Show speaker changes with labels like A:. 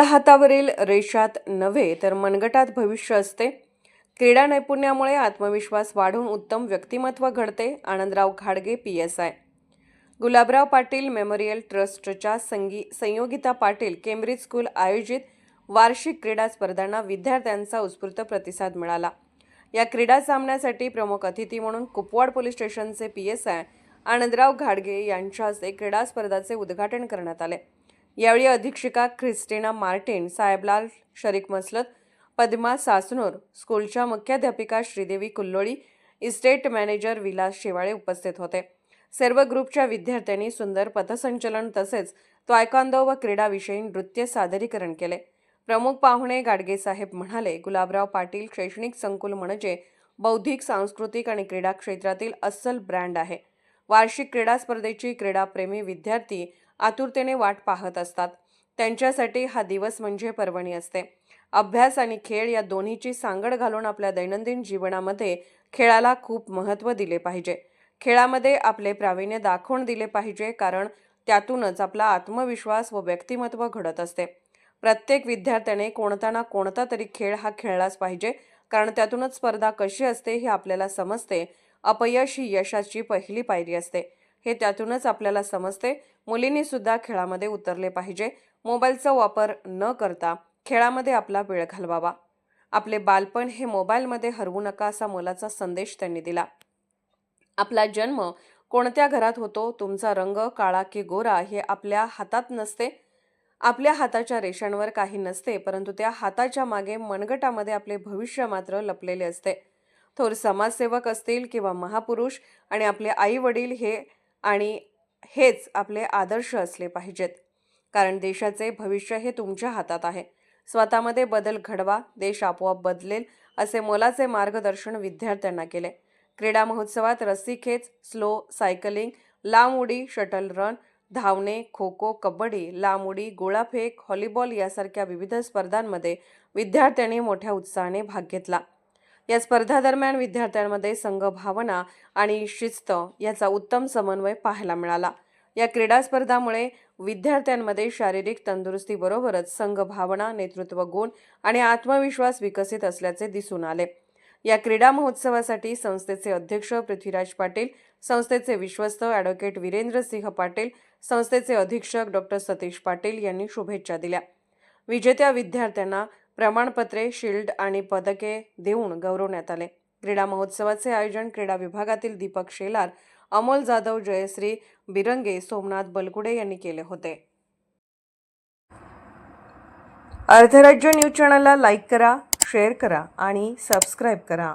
A: हातावरील रेषात नव्हे तर मनगटात भविष्य असते। क्रीडा नैपुण्यामुळे आत्मविश्वास वाढून उत्तम व्यक्तिमत्व घडते। आनंदराव घाडगे, PSI। गुलाबराव पाटील मेमोरियल ट्रस्टच्या संयोगिता पाटील केम्ब्रिज स्कूल आयोजित वार्षिक क्रीडा स्पर्धांना विद्यार्थ्यांचा उत्स्फूर्त प्रतिसाद मिळाला। या क्रीडा सामन्यासाठी प्रमुख अतिथी म्हणून कुपवाड पोलीस स्टेशनचे PSI आनंदराव घाडगे यांच्या हस्ते क्रीडा स्पर्धाचे उद्घाटन करण्यात आले। यावेळी अधीक्षिका ख्रिस्टिना मार्टिन, साहेबलाल शरीक मसलत, पद्मा सासनूर, स्कूलच्या मुख्याध्यापिका श्रीदेवी कुल्लोळी, इस्टेट मॅनेजर विलास शेवाळे उपस्थित होते। सर्व ग्रुपच्या विद्यार्थ्यांनी सुंदर पथसंचलन तसेच तायक्वांदो व क्रीडाविषयी नृत्य सादरीकरण केले। प्रमुख पाहुणे गाडगे साहेब म्हणाले, गुलाबराव पाटील शैक्षणिक संकुल म्हणजे बौद्धिक, सांस्कृतिक आणि क्रीडा क्षेत्रातील अस्सल ब्रँड आहे। वार्षिक क्रीडा स्पर्धेची क्रीडाप्रेमी विद्यार्थी आतुरतेने वाट पाहत असतात। त्यांच्यासाठी हा दिवस म्हणजे पर्वणी असते। अभ्यास आणि खेळ या दोन्हीची सांगड घालून आपल्या दैनंदिन जीवनामध्ये खेळाला खूप महत्त्व दिले पाहिजे। खेळामध्ये आपले प्रावीण्य दाखवून दिले पाहिजे, कारण त्यातूनच आपला आत्मविश्वास व व्यक्तिमत्व घडत असते। प्रत्येक विद्यार्थ्याने कोणता ना कोणता तरी खेळ हा खेळलाच पाहिजे, कारण त्यातूनच स्पर्धा कशी असते हे आपल्याला समजते। अपयश ही यशाची पहिली पायरी असते, हे त्यातूनच आपल्याला समजते। मुलींनी सुद्धा खेळामध्ये उतरले पाहिजे। मोबाईलचा वापर न करता खेळामध्ये आपला वेळ घालवावा। आपले बालपण हे मोबाईलमध्ये हरवू नका, असा मोलाचा संदेश त्यांनी दिला। आपला जन्म कोणत्या घरात होतो, तुमचा रंग काळा की गोरा हे आपल्या हातात नसते। आपल्या हाताच्या रेषांवर काही नसते, परंतु त्या हाताच्या मागे मनगटामध्ये आपले भविष्य मात्र लपलेले असते। थोर समाजसेवक असतील किंवा महापुरुष आणि आपले आई वडील हेच आपले आदर्श असले पाहिजेत, कारण देशाचे भविष्य हे तुमच्या हातात आहे। स्वतःमध्ये बदल घडवा, देश आपोआप बदलेल, असे मोलाचे मार्गदर्शन विद्यार्थ्यांना केले। क्रीडा महोत्सवात रस्सीखेच, स्लो सायकलिंग, लांब उडी, शटल रन, धावणे, खो खो, कबड्डी, लांब उडी, गोळाफेक, व्हॉलीबॉल यासारख्या विविध स्पर्धांमध्ये विद्यार्थ्यांनी मोठ्या उत्साहाने भाग घेतला। या स्पर्धादरम्यान विद्यार्थ्यांमध्ये संघभावना आणि शिस्त याचा उत्तम समन्वय पाहायला मिळाला। या क्रीडा स्पर्धांमुळे विद्यार्थ्यांमध्ये शारीरिक तंदुरुस्तीबरोबरच संघभावना, नेतृत्व गुण आणि आत्मविश्वास विकसित असल्याचे दिसून आले। या क्रीडा महोत्सवासाठी संस्थेचे अध्यक्ष पृथ्वीराज पाटील, संस्थेचे विश्वस्त ॲडव्होकेट वीरेंद्र सिंह पाटील, संस्थेचे अधीक्षक डॉ. सतीश पाटील यांनी शुभेच्छा दिल्या। विजेत्या विद्यार्थ्यांना प्रमाणपत्रे, शील्ड आणि पदके देऊन गौरवण्यात आले। क्रीडा महोत्सवाचे आयोजन क्रीडा विभागातील दीपक शेलार, अमोल जाधव, जयश्री बिरंगे, सोमनाथ बलकुडे यांनी केले होते। अर्धराज्य न्यूज चॅनलला लाईक करा, शेअर करा आणि सबस्क्राईब करा।